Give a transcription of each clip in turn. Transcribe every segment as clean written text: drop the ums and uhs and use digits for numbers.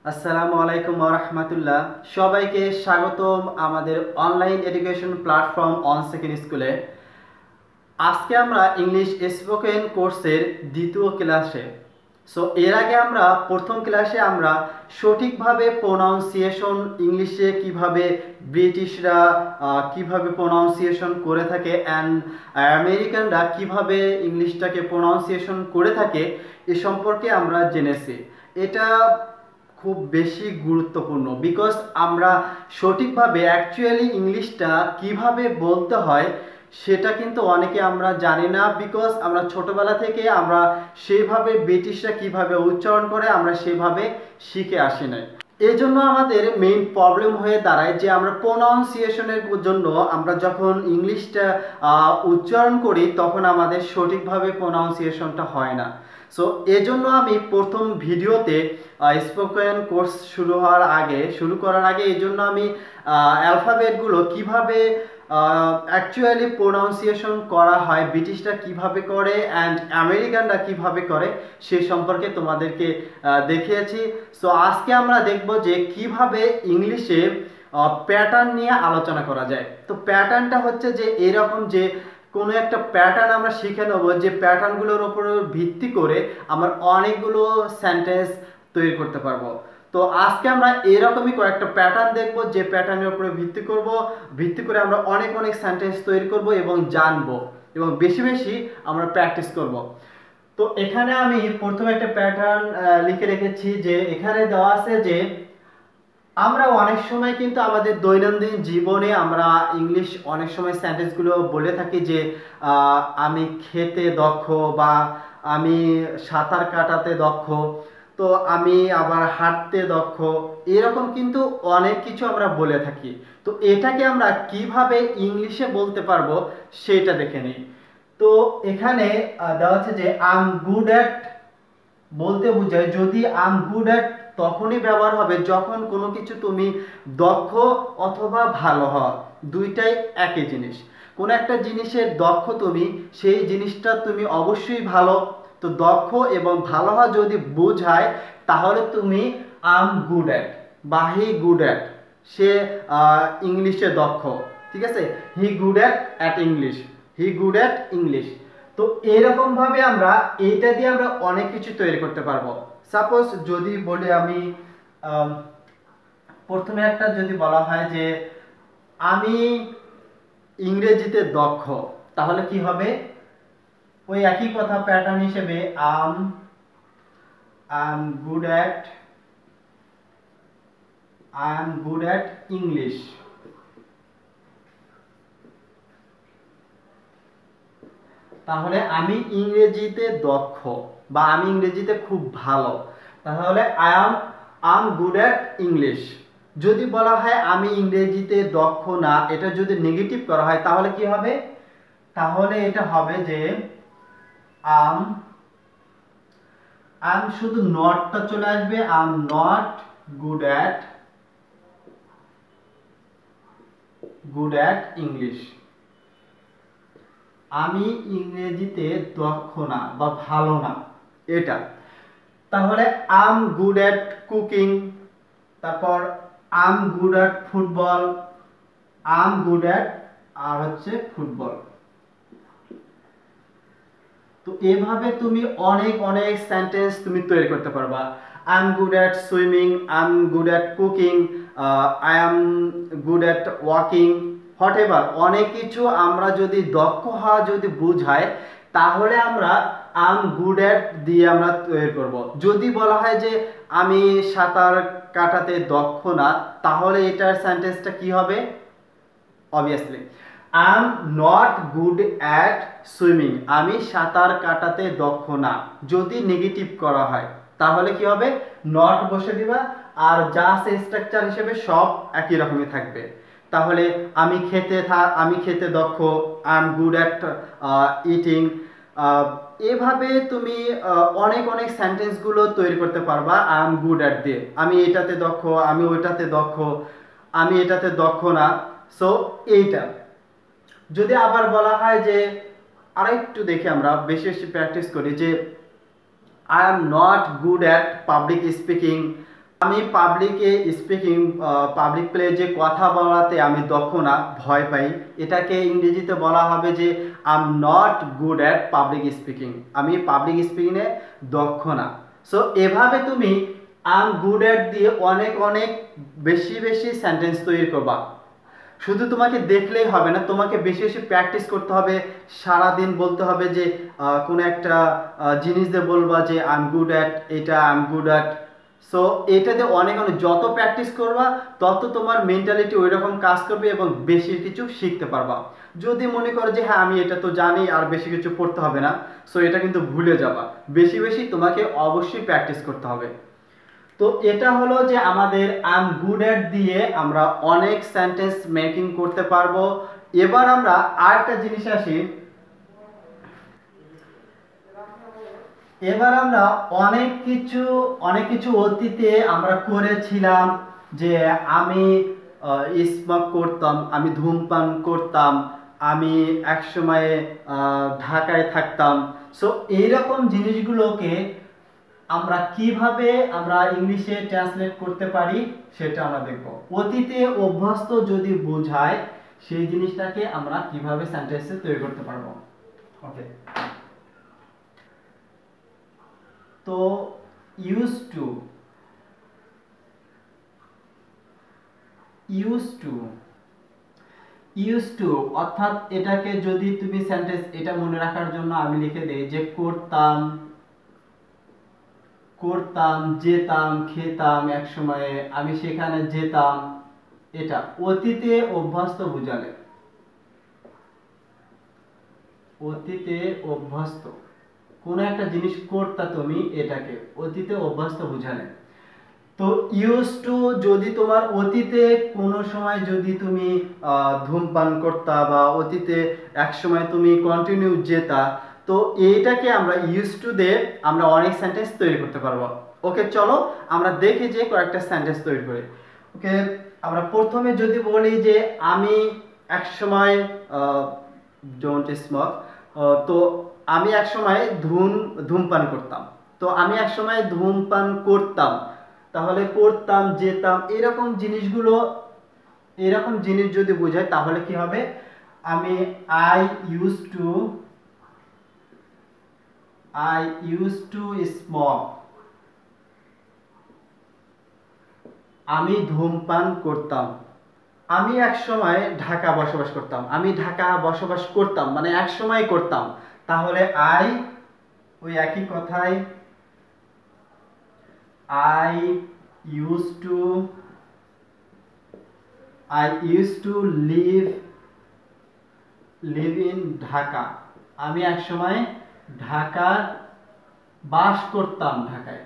আসসালামু আলাইকুম ওয়া রাহমাতুল্লাহ। সবাইকে স্বাগতম আমাদের online education platform on second স্কুলে। আজকে আমরা ইংলিশ স্পোকেন কোর্সের দ্বিতীয় ক্লাসে। এর আগে আমরা প্রথম ক্লাসে আমরা সঠিকভাবে প্রোনাউন্সিয়েশন ইংলিশে কিভাবে ব্রিটিশরা কিভাবে প্রোনাউন্সিয়েশন করে থাকে অ্যান্ড আমেরিকানরা কিভাবে ইংলিশটাকে প্রোনাউন্সিয়েশন করে থাকে এ সম্পর্কে আমরা জেনেছি। এটা খুব বেশি গুরুত্বপূর্ণ বিকজ আমরা সঠিকভাবে অ্যাকচুয়ালি ইংলিশটা কিভাবে বলতে হয় সেটা কিন্তু অনেকে আমরা জানি না, বিকজ আমরা ছোটবেলা থেকে আমরা সেভাবে ব্রিটিশরা কিভাবে উচ্চারণ করে আমরা সেভাবে শিখে আসি নাই। এই জন্য আমাদের মেইন প্রবলেম হয়ে দাঁড়ায় যে আমরা প্রোনাউন্সিয়েশনের জন্য আমরা যখন ইংলিশটা উচ্চারণ করি তখন আমাদের সঠিকভাবে প্রোনাউন্সিয়েশনটা হয় না। এজন্য আমি প্রথম ভিডিওতে স্পোকেন কোর্স শুরু করার আগে এই জন্য আমি অ্যালফাবেটগুলো কিভাবে অ্যাকচুয়ালি প্রোনাউন্সিয়েশন করা হয়, ব্রিটিশরা কিভাবে করে অ্যান্ড আমেরিকানরা কিভাবে করে সে সম্পর্কে তোমাদেরকে দেখিয়েছি। আজকে আমরা দেখব যে কিভাবে ইংলিশে প্যাটার্ন নিয়ে আলোচনা করা যায়। তো প্যাটার্নটা হচ্ছে যে এরকম যে কোনো একটা প্যাটার্ন আমরা শিখে নেব, যে প্যাটার্নগুলোর উপর ভিত্তি করে আমরা অনেকগুলো সেন্টেন্স তৈরি করতে পারবো। তো আজকে আমরা এরকমই কয়েকটা প্যাটার্ন দেখব, যে প্যাটার্নের উপরে ভিত্তি করে আমরা অনেক অনেক সেন্টেন্স তৈরি করব এবং জানবো এবং বেশি বেশি আমরা প্র্যাকটিস করব। তো এখানে আমি প্রথমে একটা প্যাটার্ন লিখে রেখেছি, যে এখানে দেওয়া আছে যে আমরা অনেক সময় কিন্তু আমাদের দৈনন্দিন জীবনে আমরা ইংলিশ অনেক সময় সেন্টেন্সগুলো বলে থাকি যে আমি খেতে দক্ষ, বা আমি সাঁতার কাটাতে দক্ষ, তো আমি আবার হাঁটতে দক্ষ, এরকম কিন্তু অনেক কিছু আমরা বলে থাকি। তো এটাকে আমরা কিভাবে ইংলিশে বলতে পারবো সেটা দেখে নিই। তো এখানে দেওয়া আছে যে আই এম গুড অ্যাট বলতে বোঝায়, যদি আই এম গুড অ্যাট তখনই ব্যবহার হবে যখন কোনো কিছু তুমি দক্ষ অথবা ভালো হওয়া, দুইটাই একই জিনিস। কোনো একটা জিনিসের দক্ষ তুমি, সেই জিনিসটা তুমি অবশ্যই ভালো। তো দক্ষ এবং ভালো হওয়া যদি বোঝায় তাহলে তুমি আই এম গুড অ্যাট বা হি গুড অ্যাট, সে ইংলিশে দক্ষ, ঠিক আছে। He good at English, he good at English. তো এরকম ভাবে আমরা এইটা দিয়ে আমরা অনেক কিছু তৈরি করতে পারবো। সাপোজ যদি বলি আমি প্রথমে একটা যদি বলা হয় যে আমি ইংরেজিতে দক্ষ, তাহলে কি হবে? ওই একই কথা প্যাটার্ন হিসেবে I am good at English. তাহলে আমি ইংরেজিতে দক্ষ বা আমি ইংরেজিতে খুব ভালো, তাহলে I'm good at English. যদি বলা হয় আমি ইংরেজিতে দক্ষ না, এটা যদি নেগেটিভ করা হয় তাহলে কি হবে? তাহলে এটা হবে যে আম আম শুধু নটটা চলে আসবে, I'm not good at English. আমি ইংরেজিতে দক্ষ না বা ভালো না, এটা। তাহলে I'm good at cooking, তারপর I'm good at football, I'm good at আর হচ্ছে ফুটবল। তো এভাবে তুমি অনেক অনেক সেন্টেন্স তুমি তৈরি করতে পারবা। I am good at swimming, I am good at cooking, I am good at walking, what ever. অনেক কিছু আমরা যদি দক্ষ হওয়া যদি বুঝায় তাহলে আমরা আই এম গুড অ্যাট দিয়ে আমরা তৈরি করব। যদি বলা হয় যে আমি সাঁতার কাটাতে দক্ষ না, তাহলে এটার সেন্টেন্সটা কি হবে? Obviously I am not good at swimming, আমি সাঁতার কাটাতে দক্ষ না। যদি নেগেটিভ করা হয় তাহলে কি হবে? নট বসে দিবা, আর যা আছে স্ট্রাকচার হিসেবে সব একই রকমই থাকবে। তাহলে আমি খেতে দক্ষ, I am good at eating. এভাবে তুমি অনেক অনেক সেন্টেন্সগুলো তৈরি করতে পারবা আই এম গুড অ্যাট দিয়ে। আমি এটাতে দক্ষ, আমি ওইটাতে দক্ষ, আমি এটাতে দক্ষ না। সো এইটা যদি আবার বলা হয় যে আরেকটু দেখি, আমরা বেশি বেশি প্র্যাকটিস করি যে I am not good at public speaking, আমি পাবলিকে স্পিকিং, পাবলিক প্লেসে কথা বলাতে আমি দক্ষ না, ভয় পাই। এটাকে ইংরেজিতে বলা হবে যে I am not good at public speaking, আমি পাবলিক স্পিকিংয়ে দক্ষ না। সো এভাবে তুমি আই এম গুড অ্যাট দিয়ে অনেক অনেক বেশি বেশি সেন্টেন্স তৈরি করবা। শুধু তোমাকে দেখলেই হবে না, তোমাকে বেশি বেশি প্র্যাকটিস করতে হবে। সারাদিন বলতে হবে যে কোনো একটা জিনিস দিয়ে বলবা যে আই এম গুড অ্যাট এটা, I am good at. So এটাতে অনেক অনেক যত প্র্যাকটিস করবা তত তোমার মেন্টালিটি ওই রকম কাজ করবে এবং বেশি কিছু শিখতে পারবা। যদি মনে করো যে হ্যাঁ আমি এটা তো জানি আর বেশি কিছু পড়তে হবে না, সো এটা কিন্তু ভুলে যাবা। বেশি বেশি তোমাকে অবশ্যই প্র্যাকটিস করতে হবে। তো এটা হলো যে আমাদের আই এম গুড অ্যাট দিয়ে আমরা অনেক সেন্টেন্স মেকিং করতে পারবো। এবার আমরা আরেকটা জিনিস আসি, এবার আমরা অনেক কিছু অতীতে আমরা করেছিলাম, যে আমি স্মোক করতাম, আমি ধূমপান করতাম, আমি এক সময়ে ঢাকায় থাকতাম। সো এইরকম জিনিসগুলোকে আমরা কিভাবে আমরা ইংলিশে ট্রান্সলেট করতে পারি সেটা আমরা দেখব। অতীতে অভ্যস্ত যদি বোঝায় সেই জিনিসটাকে আমরা কিভাবে সেন্টেন্সে তৈরি করতে পারবো। ওকে, তো ইউজ টু অর্থাৎ এটাকে যদি তুমি সেন্টেন্স এটা মনে রাখার জন্য আমি লিখে দেই যে করতাম, যেতাম, খেতাম, এক সময়ে আমি সেখানে যেতাম। এটা অতীতে অভ্যস্ত বুঝালে, অতীতে অভ্যস্ত কোন একটা জিনিস করতা তুমি, এটাকে অতীতে অভ্যস্ত বুঝালে। তো ইউজ টু যদি তোমার অতীতে কোনো সময় যদি তুমি ধূমপান করতা বা অতীতে এক সময় তুমি কন্টিনিউ যেতা, তো এইটাকে আমরা ইউজ টু দিয়ে আমরা অনেক সেন্টেন্স তৈরি করতে পারবো। ওকে, চলো আমরা দেখি যে কয়েকটা সেন্টেন্স তৈরি করি। ওকে, আমরা প্রথমে যদি বলি যে আমি এক সময় ডোন্ট স্মোক, তো আমি এক সময় ধূমপান করতাম। তো আমি এক সময় ধূমপান করতাম, তাহলে করতাম, যেতাম, এরকম জিনিস যদি বোঝায় তাহলে কি হবে, আমি আই ইউজ টু স্মোক, আমি ধূমপান করতাম। আমি এক সময় ঢাকা বসবাস করতাম, আমি ঢাকা বসবাস করতাম মানে এক সময় করতাম, তাহলে আই ওই একই কথাই I used to live in Dhaka, আমি এক সময় ঢাকা বাস করতাম, ঢাকায়।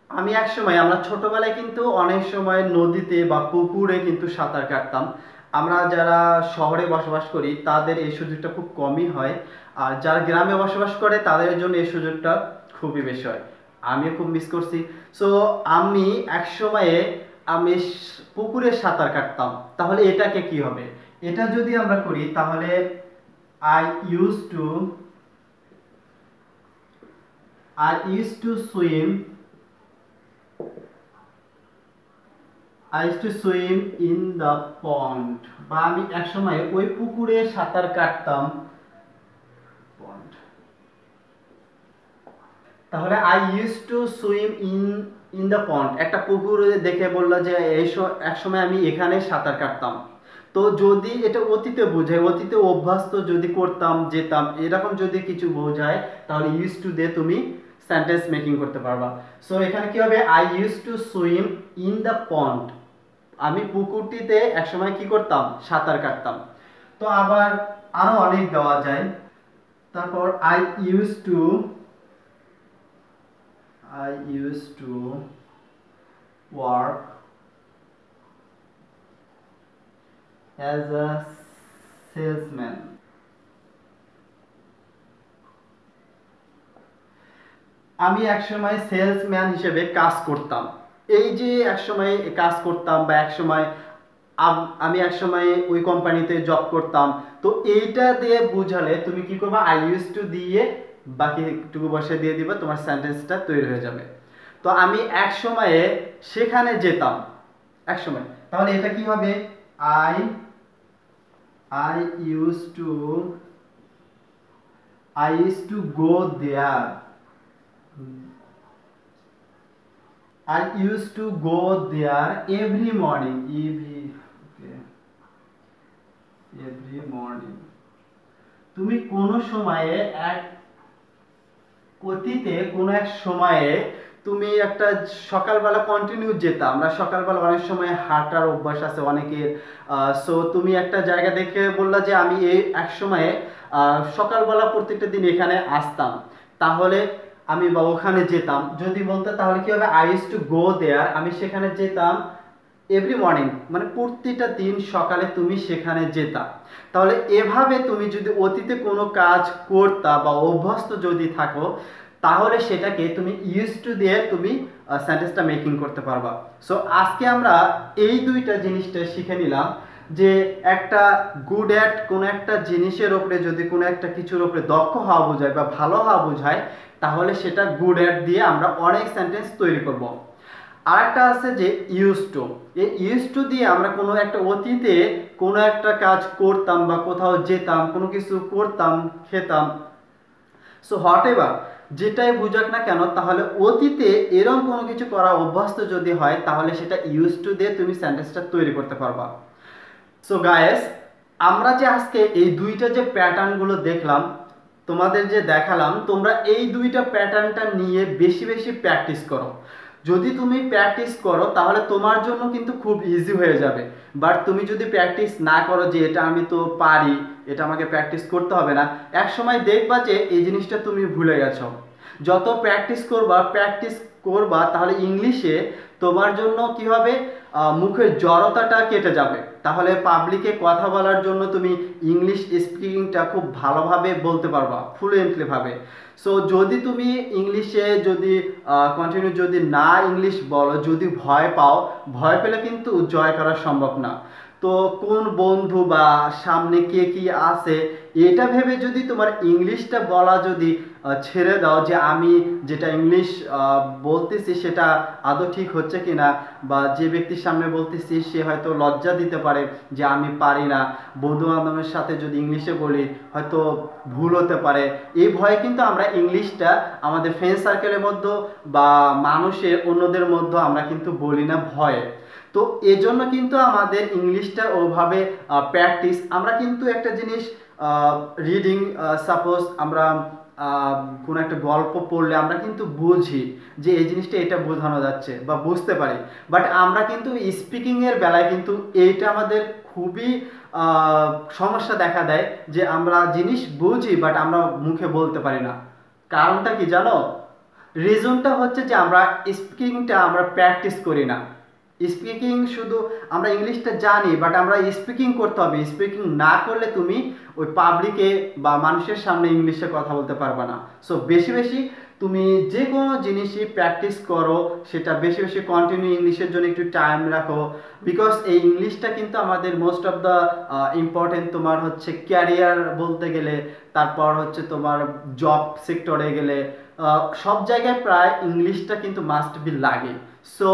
আমি এক সময়, আমরা ছোটবেলায় কিন্তু অনেক সময় নদীতে বা পুকুরে কিন্তু সাঁতার কাটতাম। আমরা যারা শহরে বসবাস করি তাদের এই সুযোগটা খুব কমই হয়, আর যারা গ্রামে বসবাস করে তাদের জন্য এই সুযোগটা খুবই বেশি হয়। আমিও খুব মিস করছি। সো আমি এক সময়ে পুকুরে সাঁতার কাটতাম, তাহলে এটাকে কি হবে, এটা যদি আমরা করি তাহলে I use to swim in the pond, বা আমি এক সময় ওই পুকুরে সাঁতার কাটতাম। তাহলে I use to swim in the pond, একটা পুকুরে দেখে বললো যে এক সময় আমি এখানে সাঁতার কাটতাম। তো যদি এটা অতীতে বোঝায়, অতীতে অভ্যস্ত যদি করতাম, যেতাম, এরকম যদি কিছু বোঝায় তাহলে ইউজ টু দিয়ে তুমি সেন্টেন্স মেকিং করতে পারবা। সো এখানে কি হবে, I use to swim in the pond, আমি পুকুরটিতে একসময় কি করতাম, সাঁতার কাটতাম। তো আবার আরো অনেক দেওয়া যায়। তারপর I used to work as a salesman, আমি একসময় সেলসম্যান হিসেবে কাজ করতাম। এই যে একসময় কাজ করতাম বা একসময় আমি একসময় ওই কোম্পানিতে জব করতাম, তো এইটা দিয়ে বুঝালে তুমি কি করবা, আই ইউজ টু দিয়ে বাকিটুকু বসে দিয়ে দিবা, তোমার সেন্টেন্সটা তৈরি হয়ে যাবে। তো আমি এক সময়ে সেখানে যেতাম, এক সময়, তাহলে এটা কি হবে? I I use to go there, I used to go there every morning. Every morning. তুমি কোনো সময়ে এক অতীতে কোনো এক সময়ে তুমি একটা সকালবেলা কন্টিনিউ যেতাম, আমরা সকালবেলা অনেক সময় হাঁটার অভ্যাস আছে অনেকের। সো তুমি একটা জায়গা দেখে বললা যে আমি এই এক সময়ে সকালবেলা প্রত্যেকটা দিন এখানে আসতাম, তাহলে আমি বা ওখানে যেতাম যদি বলতে, তাহলে কি হবে? আই ইউজ টু গো দেয়ার, আমি সেখানে যেতাম এভরি মর্নিং, মানে প্রতিটা দিন সকালে তুমি সেখানে যেতা। তাহলে এভাবে তুমি যদি অতীতে কোনো কাজ করতা বা অভ্যস্ত যদি থাকো, তাহলে সেটাকে তুমি ইউজ টু দিয়ে তুমি সেন্টেন্সটা মেকিং করতে পারবা। সো আজকে আমরা এই দুইটা জিনিসটা শিখে নিলাম যে একটা গুড অ্যাট কোনো একটা জিনিসের ওপরে, যদি কোনো একটা কিছুর ওপরে দক্ষ হওয়া বোঝায় বা ভালো হওয়া বোঝায়, তাহলে সেটা গুড অ্যাট দিয়ে আমরা অনেক সেন্টেন্স তৈরি করব। আরেকটা আছে যে ইউজ টু, এই ইউজ টু দিয়ে আমরা কোনো একটা অতীতে কোনো একটা কাজ করতাম বা কোথাও যেতাম, কোনো কিছু করতাম, খেতাম, সো হোয়াট এভার যেটাই বুঝাক না কেন, তাহলে অতীতে এরকম কোনো কিছু করা অভ্যস্ত যদি হয়, তাহলে সেটা ইউজ টু দিয়ে তুমি সেন্টেন্সটা তৈরি করতে পারবা। সো গায়েস, আমরা যে আজকে এই দুইটা যে প্যাটার্নগুলো দেখলাম, তোমাদের যে দেখালাম, তোমরা এই দুইটা প্যাটার্নটা নিয়ে বেশি বেশি প্র্যাকটিস করো। যদি তুমি প্র্যাকটিস করো তাহলে তোমার জন্য কিন্তু খুব ইজি হয়ে যাবে। বাট তুমি যদি প্র্যাকটিস না করো যে এটা আমি তো পারি, এটা আমাকে প্র্যাকটিস করতে হবে না, এক সময় দেখবা যে এই জিনিসটা তুমি ভুলে গেছো। যত প্র্যাকটিস করবা তাহলে ইংলিশে তোমার জন্য কি হবে? মুখের জড়তাটা কেটে যাবে, তাহলে পাবলিকে কথা বলার জন্য তুমি ইংলিশ স্পিকিংটা খুব ভালোভাবে বলতে পারবা, ফ্লুয়েন্টলি ভাবে। সো যদি তুমি ইংলিশে যদি কন্টিনিউ যদি না ইংলিশ বলো, যদি ভয় পাও, ভয় পেলে কিন্তু জয় করা সম্ভব না। তো কোন বন্ধু বা সামনে কে কি আছে এটা ভেবে যদি তোমার ইংলিশটা বলা যদি ছেড়ে দাও, যে আমি যেটা ইংলিশ বলতেছি সেটা আদৌ ঠিক হচ্ছে কিনা, বা যে ব্যক্তির সামনে বলতেছি সে হয়তো লজ্জা দিতে পারে যে আমি পারি না, বন্ধু বান্ধবের সাথে যদি ইংলিশে বলি হয়তো ভুল হতে পারে, এই ভয়ে কিন্তু আমরা ইংলিশটা আমাদের ফ্রেন্ড সার্কেলের মধ্যে বা মানুষের অন্যদের মধ্যে আমরা কিন্তু বলি না ভয়ে। তো এজন্য কিন্তু আমাদের ইংলিশটা ওভাবে প্র্যাকটিস, আমরা কিন্তু একটা জিনিস রিডিং, সাপোজ আমরা কোনো একটা গল্প পড়লে আমরা কিন্তু বুঝি যে এই জিনিসটা এটা বোঝানো যাচ্ছে বা বুঝতে পারি, বাট আমরা কিন্তু স্পিকিংয়ের বেলায় কিন্তু এইটা আমাদের খুবই সমস্যা দেখা দেয় যে আমরা জিনিস বুঝি বাট আমরা মুখে বলতে পারি না। কারণটা কি জানো? রিজনটা হচ্ছে যে আমরা স্পিকিংটা আমরা প্র্যাকটিস করি না। স্পিকিং শুধু আমরা ইংলিশটা জানি বাট আমরা স্পিকিং করতে হবে, স্পিকিং না করলে তুমি ওই পাবলিকে বা মানুষের সামনে ইংলিশে কথা বলতে পারবে না। সো বেশি বেশি তুমি যে কোনো জিনিসই প্র্যাকটিস করো, সেটা বেশি বেশি কন্টিনিউ ইংলিশের জন্য একটু টাইম রাখো, বিকজ এই ইংলিশটা কিন্তু আমাদের মোস্ট অফ দ্য ইম্পর্টেন্ট। তোমার হচ্ছে ক্যারিয়ার বলতে গেলে, তারপর হচ্ছে তোমার জব সেক্টরে গেলে, সব জায়গায় প্রায় ইংলিশটা কিন্তু মাস্ট বি লাগে। সো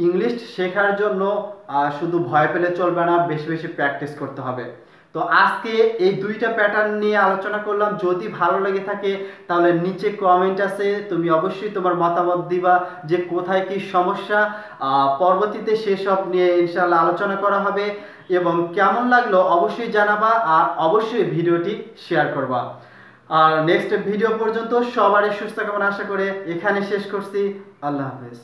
ইংলিশ শেখার জন্য শুধু ভয় পেলে চলবে না, বেশি বেশি প্র্যাকটিস করতে হবে। তো আজকে এই দুইটা প্যাটার্ন নিয়ে আলোচনা করলাম। যদি ভালো লেগে থাকে তাহলে নিচে কমেন্ট আছে, তুমি অবশ্যই তোমার মতামত দিবা যে কোথায় কি সমস্যা। পরবর্তীতে সেসব নিয়ে ইনশাআল্লাহ আলোচনা করা হবে, এবং কেমন লাগলো অবশ্যই জানাবা, আর অবশ্যই ভিডিওটি শেয়ার করবা। আর নেক্সট ভিডিও পর্যন্ত সবারই সুস্থ কামনা আশা করে এখানে শেষ করছি। আল্লাহ হাফেজ।